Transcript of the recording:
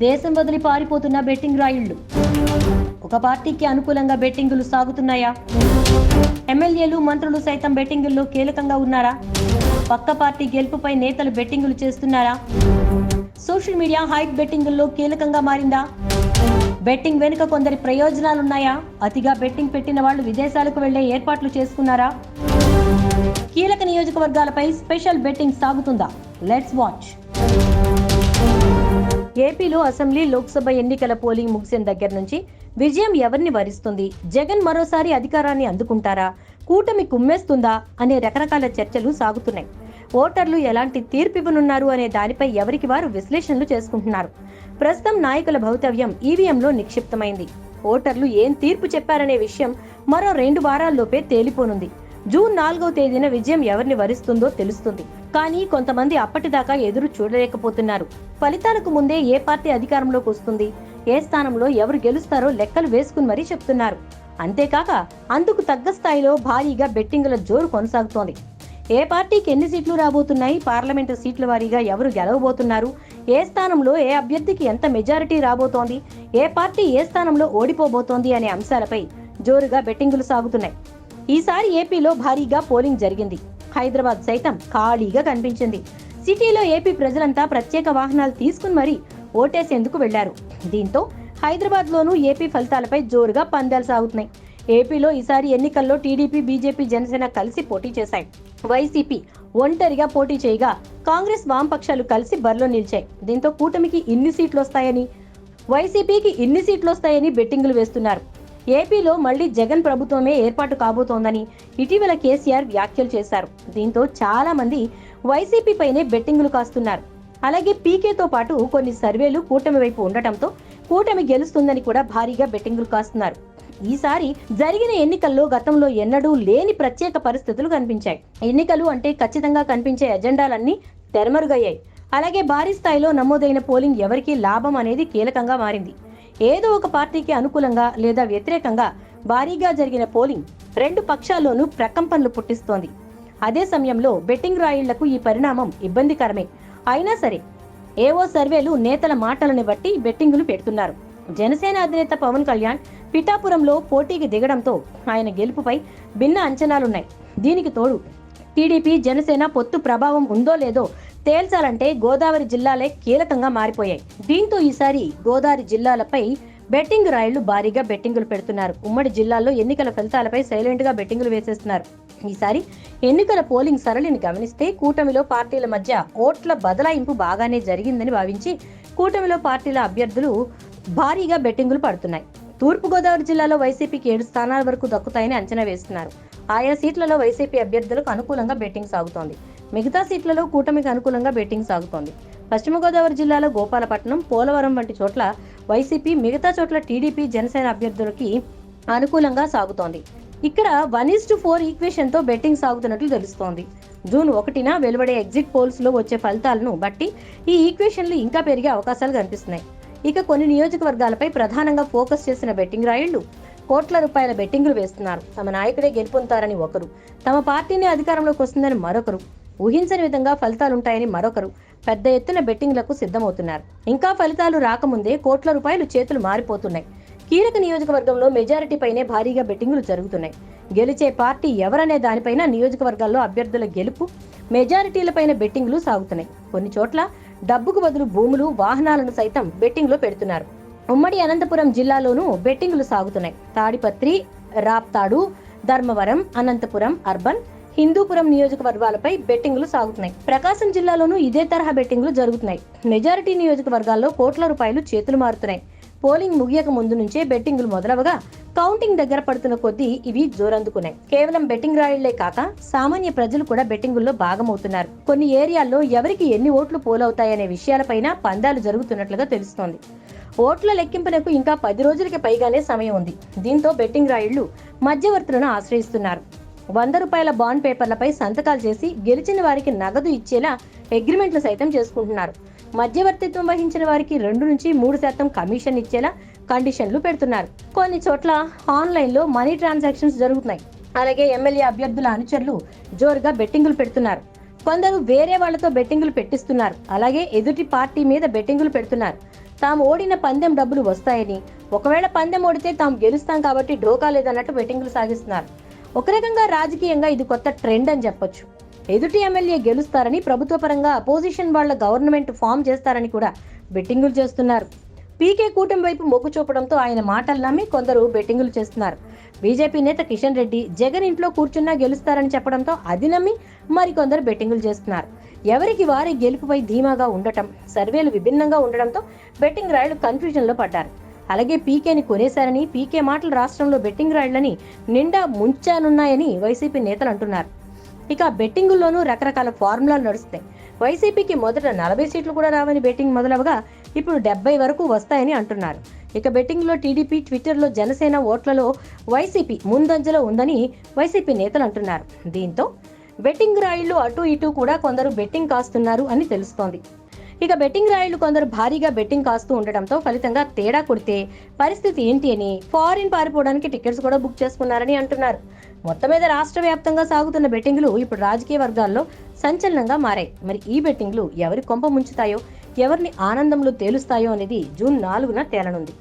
దేశం వదిలి పారిపోతున్న బెట్టింగ్ రాయుళ్లు. ఒక పార్టీకి అనుకూలంగా బెట్టింగులు సాగుతున్నాయా? ఎమ్మెల్యేలు, మంత్రులు సైతం బెట్టింగుల్లో కీలకంగా ఉన్నారా? పక్క పార్టీ గెలుపుపై నేతలు బెట్టింగులు చేస్తున్నారా? సోషల్ మీడియా హైప్ బెట్టింగుల్లో కీలకంగా మారిందా? బెట్టింగ్ వెనుక కొందరి ప్రయోజనాలున్నాయా? అతిగా బెట్టింగ్ పెట్టిన వాళ్ళు విదేశాలకు వెళ్లే ఏర్పాట్లు చేసుకున్నారా? కీలక నియోజకవర్గాలపై స్పెషల్ బెట్టింగ్ సాగుతుందా? Let's watch. ఏపీలో అసెంబ్లీ, లోక్సభ ఎన్నికల పోలింగ్ ముగిసిన దగ్గర నుంచి విజయం ఎవరిని వరిస్తుంది? జగన్ మరోసారి అధికారాన్ని అందుకుంటారా? కూటమి కుమ్మేస్తుందా అనే రకరకాల చర్చలు సాగుతున్నాయి. ఓటర్లు ఎలాంటి తీర్పు ఇవ్వనున్నారు అనే దానిపై ఎవరికి వారు విశ్లేషణలు చేసుకుంటున్నారు. ప్రస్తుతం నాయకుల భవితవ్యం ఈవీఎంలో నిక్షిప్తమైంది. ఓటర్లు ఏం తీర్పు చెప్పారనే విషయం మరో 2 వారాల్లోపే తేలిపోనుంది. జూన్ 4వ తేదీన విజయం ఎవరిని వరిస్తుందో తెలుస్తుంది. కానీ కొంతమంది అప్పటిదాకా ఎదురు చూడలేకపోతున్నారు. ఫలితాలకు ముందే ఏ పార్టీ అధికారంలోకి వస్తుంది, ఏ స్థానంలో ఎవరు గెలుస్తారో లెక్కలు వేసుకుని మరీ చెప్తున్నారు. అంతేకాక అందుకు తగ్గ స్థాయిలో భారీగా బెట్టింగుల జోరు కొనసాగుతోంది. ఏ పార్టీకి ఎన్ని సీట్లు రాబోతున్నాయి, పార్లమెంటు సీట్ల వారీగా ఎవరు గెలవబోతున్నారు, ఏ స్థానంలో ఏ అభ్యర్థికి ఎంత మెజారిటీ రాబోతోంది, ఏ పార్టీ ఏ స్థానంలో ఓడిపోబోతోంది అనే అంశాలపై జోరుగా బెట్టింగులు సాగుతున్నాయి. ఈసారి ఏపీలో భారీగా పోలింగ్ జరిగింది. హైదరాబాద్ సైతం ఖాళీగా కనిపించింది. సిటీలో ఏపీ ప్రజలంతా ప్రత్యేక వాహనాలు తీసుకుని మరీ ఓటేసేందుకు వెళ్లారు. దీంతో హైదరాబాద్ లోనూ ఏపీ ఫలితాలపై జోరుగా పందాలు సాగుతున్నాయి. ఏపీలో ఈసారి ఎన్నికల్లో టీడీపీ, బీజేపీ, జనసేన కలిసి పోటీ చేశాయి. వైసీపీ ఒంటరిగా పోటీ చేయగా కాంగ్రెస్, వామపక్షాలు కలిసి బరిలో నిలిచాయి. దీంతో కూటమికి ఇన్ని సీట్లు వస్తాయని, వైసీపీకి ఇన్ని సీట్లు వస్తాయని బెట్టింగులు వేస్తున్నారు. ఏపీలో మళ్లీ జగన్ ప్రభుత్వమే ఏర్పాటు కాబోతోందని ఇటీవల కేసీఆర్ వ్యాఖ్యలు చేశారు. దీంతో చాలా మంది వైసీపీ పైనే బెట్టింగులు కాస్తున్నారు. అలాగే పీకేతో పాటు కొన్ని సర్వేలు కూటమి వైపు ఉండటంతో కూటమి గెలుస్తుందని కూడా భారీగా బెట్టింగులు కాస్తున్నారు. ఈసారి జరిగిన ఎన్నికల్లో గతంలో ఎన్నడూ లేని ప్రత్యేక పరిస్థితులు కనిపించాయి. ఎన్నికలు అంటే ఖచ్చితంగా కనిపించే ఎజెండాలన్నీ తెరమరుగయ్యాయి. అలాగే భారీ స్థాయిలో నమోదైన పోలింగ్ ఎవరికి లాభం అనేది కీలకంగా మారింది. ఏదో ఒక పార్టీకి అనుకూలంగా లేదా వ్యతిరేకంగా భారీగా జరిగిన పోలింగ్ 2 పక్షాల్లోనూ ప్రకంపనలు పుట్టిస్తోంది. అదే సమయంలో బెట్టింగ్ రాయిళ్లకు ఈ పరిణామం ఇబ్బందికరమే. అయినా సరే ఏవో సర్వేలు నేతల మాటలను బట్టి బెట్టింగులు పెడుతున్నారు. జనసేన అధినేత పవన్ కళ్యాణ్ పిఠాపురంలో పోటీకి దిగడంతో ఆయన గెలుపుపై భిన్న అంచనాలున్నాయి. దీనికి తోడు టీడీపీ, జనసేన పొత్తు ప్రభావం ఉందో లేదో తేల్చాలంటే గోదావరి జిల్లాలే కీలకంగా మారిపోయాయి. దీంతో ఈసారి గోదావరి జిల్లాలపై బెట్టింగ్ రాయిళ్లు భారీగా బెట్టింగులు పెడుతున్నారు. ఉమ్మడి జిల్లాల్లో ఎన్నికల ఫలితాలపై సైలెంట్ గా బెట్టింగులు వేసేస్తున్నారు. ఈసారి ఎన్నికల పోలింగ్ సరళిని గమనిస్తే కూటమిలో పార్టీల మధ్య ఓట్ల బదలాయింపు బాగానే జరిగిందని భావించి కూటమిలో పార్టీల అభ్యర్థులు భారీగా బెట్టింగులు పడుతున్నాయి. తూర్పు గోదావరి జిల్లాలో వైసీపీకి 7 స్థానాల వరకు దక్కుతాయని అంచనా వేస్తున్నారు. ఆయా సీట్లలో వైసీపీ అభ్యర్థులకు అనుకూలంగా బెట్టింగ్ సాగుతోంది. మిగతా సీట్లలో కూటమికి అనుకూలంగా బెట్టింగ్ సాగుతోంది. పశ్చిమ గోదావరి జిల్లాలో గోపాలపట్నం, పోలవరం వంటి చోట్ల వైసీపీ, మిగతా చోట్ల టీడీపీ, జనసేన అభ్యర్థులకి అనుకూలంగా సాగుతోంది. ఇక్కడ 1:4 ఈక్వేషన్ తో బెట్టింగ్ సాగుతున్నట్లు తెలుస్తోంది. జూన్ 1న వెలువడే ఎగ్జిట్ పోల్స్ లో వచ్చే ఫలితాలను బట్టి ఈ ఈక్వేషన్లు ఇంకా పెరిగే అవకాశాలు కనిపిస్తున్నాయి. ఇక కొన్ని నియోజకవర్గాలపై ప్రధానంగా ఫోకస్ చేసిన బెట్టింగ్ రాయుళ్లు కోట్ల రూపాయల బెట్టింగులు వేస్తున్నారు. తమ నాయకుడే గెలుపొందుతారని ఒకరు, తమ పార్టీనే అధికారంలోకి వస్తుందని మరొకరు, ఊహించని విధంగా ఫలితాలుంటాయని మరొకరు పెద్ద ఎత్తున బెట్టింగ్లకు సిద్ధమవుతున్నారు. ఇంకా ఫలితాలు రాకముందే కోట్ల రూపాయలు చేతులు మారిపోతున్నాయి. కీలక నియోజకవర్గంలో మెజారిటీ పైనే భారీగా బెట్టింగులు జరుగుతున్నాయి. గెలిచే పార్టీ ఎవరనే దానిపైన నియోజకవర్గాల్లో అభ్యర్థుల గెలుపు, మెజారిటీలపైన బెట్టింగులు సాగుతున్నాయి. కొన్ని చోట్ల డబ్బుకు బదులు భూములు, వాహనాలను సైతం బెట్టింగ్లో పెడుతున్నారు. ఉమ్మడి అనంతపురం జిల్లాలోనూ బెట్టింగులు సాగుతున్నాయి. తాడిపత్రి, రాప్తాడు, ధర్మవరం, అనంతపురం అర్బన్, హిందూపురం నియోజకవర్గాలపై బెట్టింగులు సాగుతున్నాయి. ప్రకాశం జిల్లాలోనూ ఇదే తరహా బెట్టింగులు జరుగుతున్నాయి. మెజారిటీ నియోజకవర్గాల్లో కోట్ల రూపాయలు చేతులు మారుతున్నాయి. పోలింగ్ ముగియక ముందు నుంచే బెట్టింగులు మొదలవగా కౌంటింగ్ దగ్గర పడుతున్న కొద్దీ ఇవి జోరందుకున్నాయి. కేవలం బెట్టింగ్ రాయిళ్లే కాక సామాన్య ప్రజలు కూడా బెట్టింగుల్లో భాగమవుతున్నారు. కొన్ని ఏరియాల్లో ఎవరికి ఎన్ని ఓట్లు పోలవుతాయనే విషయాలపైన పందాలు జరుగుతున్నట్లుగా తెలుస్తోంది. ఓట్ల లెక్కింపునకు ఇంకా 10 రోజులకి పైగానే సమయం ఉంది. దీంతో బెట్టింగ్ రాయిళ్లు మధ్యవర్తులను ఆశ్రయిస్తున్నారు. 100 రూపాయల బాండ్ పేపర్లపై సంతకాలు చేసి గెలిచిన వారికి నగదు ఇచ్చేలా అగ్రిమెంట్లు సైతం చేసుకుంటున్నారు. మధ్యవర్తిత్వం వహించిన వారికి 2 నుంచి 3% కమిషన్ ఇచ్చేలా కండిషన్లు పెడుతున్నారు. కొన్ని చోట్ల ఆన్లైన్ లో మనీ ట్రాన్సాక్షన్స్ జరుగుతున్నాయి. అలాగే ఎమ్మెల్యే అభ్యర్థుల అనుచరులు జోరుగా బెట్టింగులు పెడుతున్నారు. కొందరు వేరే వాళ్లతో బెట్టింగులు పెట్టిస్తున్నారు. అలాగే ఎదుటి పార్టీ మీద బెట్టింగులు పెడుతున్నారు. తాము ఓడిన పందెం డబ్బులు వస్తాయని, ఒకవేళ పందెం ఓడితే తాము గెలుస్తాం కాబట్టి డోకా లేదన్నట్టు బెట్టింగులు సాగిస్తున్నారు. ఒక రకంగా రాజకీయంగా ఇది కొత్త ట్రెండ్ అని చెప్పొచ్చు. ఎదుటి ఎమ్మెల్యే గెలుస్తారని, ప్రభుత్వ పరంగా అపోజిషన్ వాళ్ల గవర్నమెంట్ ఫామ్ చేస్తారని కూడా బెట్టింగులు చేస్తున్నారు. పీకే కూటమి వైపు మొగ్గు చూపడంతో ఆయన మాటలు నమ్మి కొందరు బెట్టింగులు చేస్తున్నారు. బీజేపీ నేత కిషన్ రెడ్డి జగన్ ఇంట్లో కూర్చున్నా గెలుస్తారని చెప్పడంతో అది నమ్మి మరికొందరు బెట్టింగులు చేస్తున్నారు. ఎవరికి వారి గెలుపుపై ధీమాగా ఉండటం, సర్వేలు విభిన్నంగా ఉండడంతో బెట్టింగ్ రాయుడు కన్ఫ్యూజన్ లో పడ్డారు. అలాగే పీకేని కొనేశారని, పీకే మాటలు రాష్ట్రంలో బెట్టింగ్ రాయుళ్లని నిండా ముంచానున్నాయని వైసీపీ నేతలు అంటున్నారు. ఇక బెట్టింగుల్లోనూ రకరకాల ఫార్ములాలు నడుస్తాయి. వైసీపీకి మొదట 40 సీట్లు కూడా రావని బెట్టింగ్ మొదలవగా ఇప్పుడు 70 వరకు వస్తాయని అంటున్నారు. ఇక బెట్టింగ్లో టీడీపీ, ట్విట్టర్లో జనసేన ఓట్లలో వైసీపీ ముందంజలో ఉందని వైసీపీ నేతలు అంటున్నారు. దీంతో బెట్టింగ్ రాయిళ్లు అటు ఇటు కూడా కొందరు బెట్టింగ్ కాస్తున్నారు అని తెలుస్తోంది. ఇక బెట్టింగ్ రాయిళ్లు కొందరు భారీగా బెట్టింగ్ కాస్తూ ఉండటంతో ఫలితంగా తేడా కొడితే పరిస్థితి ఏంటి అని ఫారిన్ పారిపోవడానికి టికెట్స్ కూడా బుక్ చేసుకున్నారని అంటున్నారు. మొత్తం మీద రాష్ట్ర వ్యాప్తంగా సాగుతున్న బెట్టింగ్లు ఇప్పుడు రాజకీయ వర్గాల్లో సంచలనంగా మారాయి. మరి ఈ బెట్టింగ్లు ఎవరి కొంప ముంచుతాయో, ఎవరిని ఆనందంలో తేలుస్తాయో అనేది జూన్ 4న తేలనుంది.